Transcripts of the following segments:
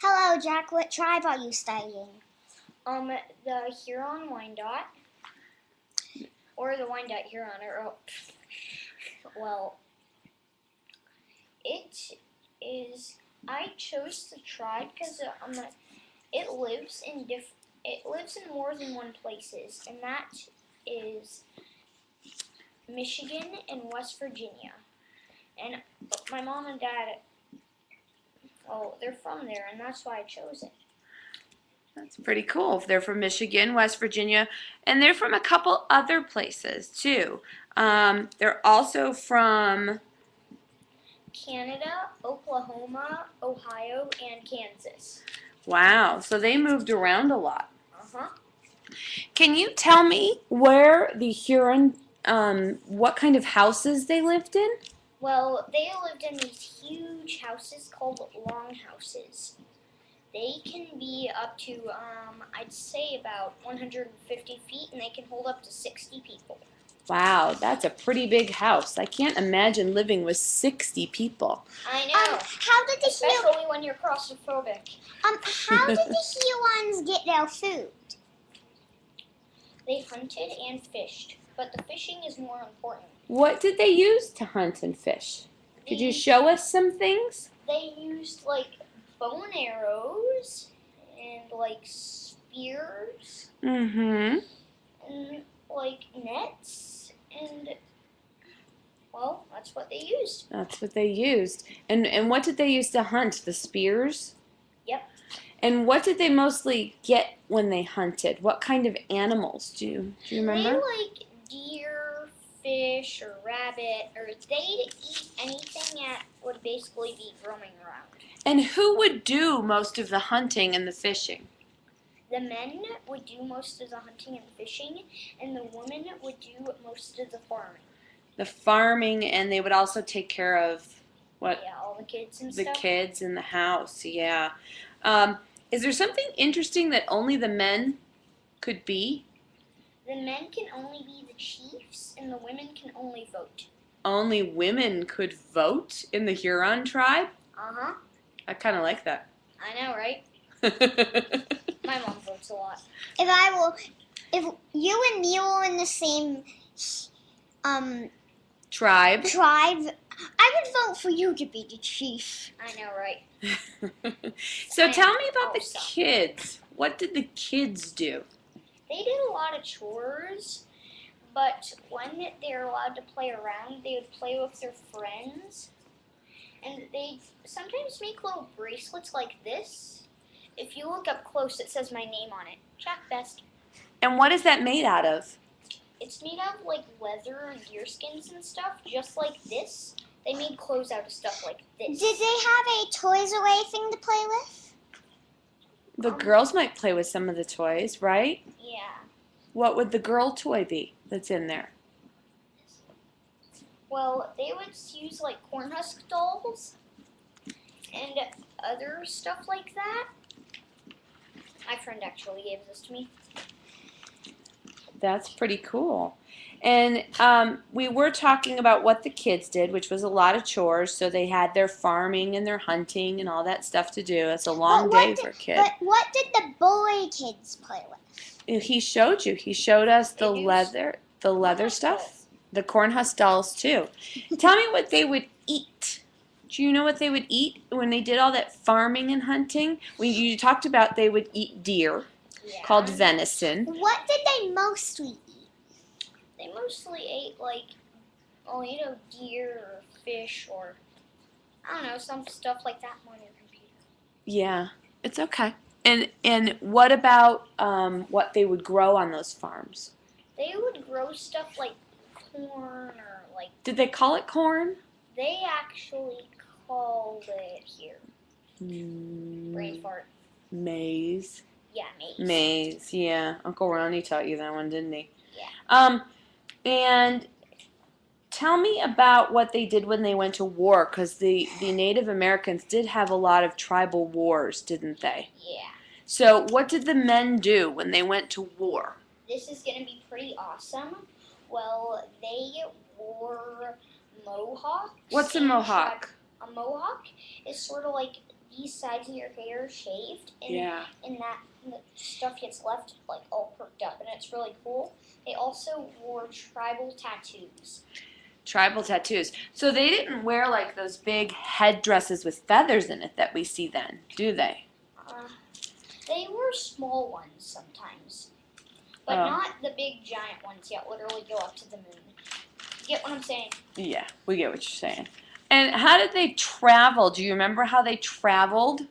Hello, Jack. What tribe are you studying? The Huron Wyandot, or the Wyandot Huron, well, it is. I chose the tribe because it lives in more than one places, and that is Michigan and West Virginia. And my mom and dad, they're from there, and that's why I chose it. That's pretty cool. They're from Michigan, West Virginia, and they're from a couple other places too. They're also from, Canada, Oklahoma, Ohio, and Kansas. wow, so they moved around a lot. Uh-huh. Can you tell me where the Huron, what kind of houses they lived in? Well, they lived in these huge houses called longhouses. They can be up to, I'd say about 150 feet, and they can hold up to 60 people. Wow, that's a pretty big house. I can't imagine living with 60 people. I know. How did the Especially when you're claustrophobic. How did the Hurons get their food? They hunted and fished, but the fishing is more important. What did they use to hunt and fish? Could you show us some things? They used bow and arrows and spears. Mm-hmm. And nets, and that's what they used. That's what they used. And what did they use to hunt? The spears? Yep. And what did they mostly get when they hunted? What kind of animals do you remember? They deer, fish, or rabbit, or they'd eat anything that would basically be roaming around. And who would do most of the hunting and the fishing? The men would do most of the hunting and fishing, and the women would do most of the farming. The farming, and they would also take care of what? Yeah, all the kids and the stuff. The kids in the house, yeah. Is there something interesting that only the men could be? The men can only be the chiefs, and the women can only vote. Only women could vote in the Huron tribe? Uh-huh. I kind of like that. I know, right? My mom votes a lot. If you and me were in the same tribe, I would vote for you to be the chief. I know, right? So tell me about the kids. What did the kids do? They did a lot of chores, but when they're allowed to play around, they would play with their friends. And they sometimes make little bracelets like this. If you look up close, it says my name on it. Jack Best. And what is that made out of? It's made out of leather and deer skins and stuff, just like this. They made clothes out of stuff like this. Did they have a Toys Away thing to play with? The girls might play with some of the toys, right? Yeah. What would the girl toy be that's in there? Well, they would use corn husk dolls and other stuff like that. My friend actually gave this to me. That's pretty cool. And we were talking about what the kids did, which was a lot of chores. So they had their farming and their hunting and all that stuff to do. It's a long day for a kid. But what did the boy kids play with? He showed you. He showed us the leather stuff, the corn husk dolls too. Tell me what they would eat. Do you know what they would eat when they did all that farming and hunting? You talked about they would eat deer, called venison. What did they mostly eat? They mostly ate deer or fish or I don't know, some stuff like that on your computer. Yeah, it's okay. And what about what they would grow on those farms? They would grow stuff like corn or Did they call it corn? They actually called it here. Brain fart. Maize. Yeah, maize. Maize, yeah. Uncle Ronnie taught you that one, didn't he? Yeah. And tell me about what they did when they went to war, because the Native Americans did have a lot of tribal wars, didn't they? Yeah. So what did the men do when they went to war? This is going to be pretty awesome. Well, they wore mohawks. What's a mohawk? A mohawk is sort of like these sides of your hair shaved, and Yeah. and that the stuff gets left like all perked up, and it's really cool. They also wore tribal tattoos. Tribal tattoos. So they didn't wear like those big headdresses with feathers in it that we see then, do they? They were small ones sometimes, but not the big giant ones that literally go up to the moon. You get what I'm saying? Yeah, we get what you're saying. And how did they travel? Do you remember how they traveled?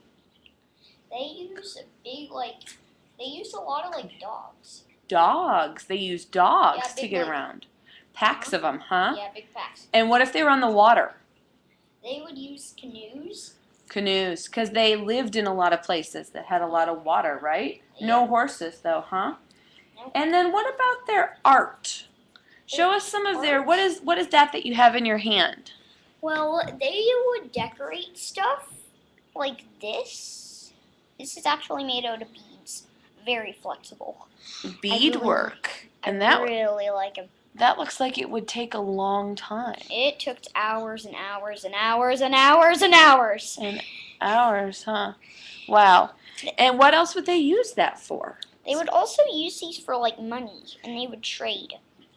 They used they used a lot of like dogs. Dogs. They used dogs Yeah, to big, get like- around. Packs of them, huh? Yeah, big packs. And what if they were on the water? They would use canoes. Canoes, because they lived in a lot of places that had a lot of water, right? No Yeah. horses, though, huh? No. And then what about their art? Show us some of their. Art? What is that you have in your hand? Well, they would decorate stuff like this. This is actually made out of beads. Very flexible. Beadwork, and I that really like them. that looks like it would take a long time. It took hours and hours and hours and hours and hours. And hours, huh? Wow. And what else would they use that for? They would also use these for like money, and they would trade.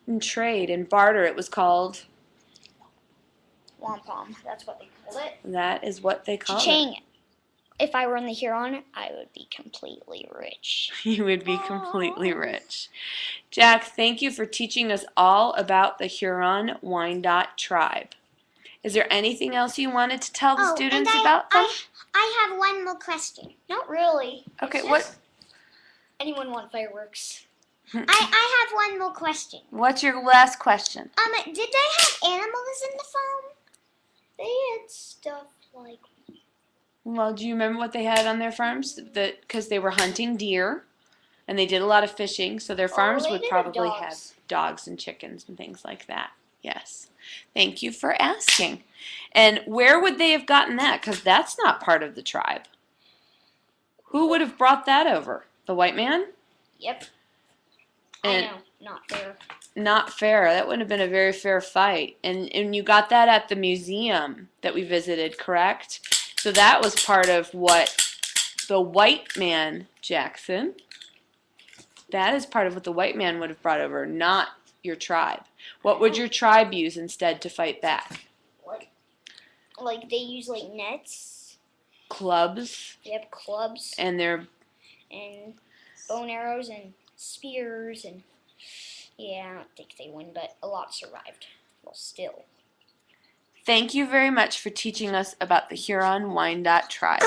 And trade and barter. It was called. Wampum. That's what they called it. That is what they call it. Cha-ching. If I were in the Huron, I would be completely rich. You would be completely rich. Jack, thank you for teaching us all about the Huron Wyandot tribe. Is there anything else you wanted to tell the students about them? I have one more question. Not really. Okay, It's what? just- Anyone want fireworks? I have one more question. What's your last question? Did they have animals in the farm? They had stuff like Well, do you remember what they had on their farms? Because they were hunting deer, and they did a lot of fishing, so their farms they would did have probably have dogs. dogs and chickens and things like that. Yes. Thank you for asking. And where would they have gotten that? Because that's not part of the tribe. Who would have brought that over? The white man? Yep. And- I know, not fair. Not fair. That wouldn't have been a very fair fight. And you got that at the museum that we visited, correct? So that was part of what the white man, Jackson, that is part of what the white man would have brought over, not your tribe. What would your tribe use instead to fight back? Like they use like nets. Clubs Yep, clubs and their and bone arrows and spears and yeah, I don't think they win, but a lot survived. Well, still. Thank you very much for teaching us about the Huron Wyandot tribe.